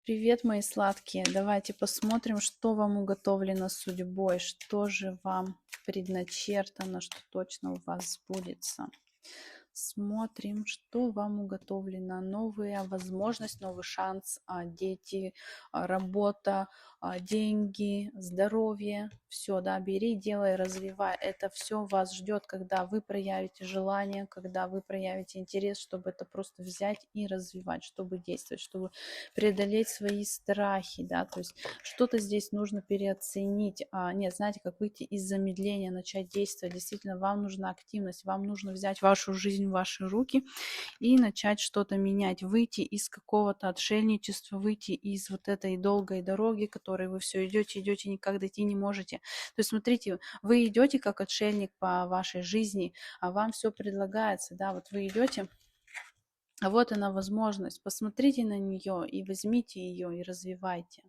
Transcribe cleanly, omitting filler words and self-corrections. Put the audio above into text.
Привет, мои сладкие. Давайте посмотрим, что вам уготовлено судьбой, что же вам предначертано, что точно у вас сбудется. Смотрим, что вам уготовлено. Новая возможность, новый шанс, дети, работа, деньги, здоровье. Все, да, бери, делай, развивай. Это все вас ждет, когда вы проявите желание, когда вы проявите интерес, чтобы это просто взять и развивать, чтобы действовать, чтобы преодолеть свои страхи, да, то есть что-то здесь нужно переоценить. Нет, знаете, как выйти из замедления, начать действовать. Действительно, вам нужна активность, вам нужно взять вашу жизнь в ваши руки и начать что-то менять, выйти из какого-то отшельничества, выйти из вот этой долгой дороги, которой вы все идете, идете, никак дойти не можете. То есть, смотрите, вы идете как отшельник по вашей жизни, а вам все предлагается, да, вот вы идете, а вот она возможность, посмотрите на нее и возьмите ее и развивайте.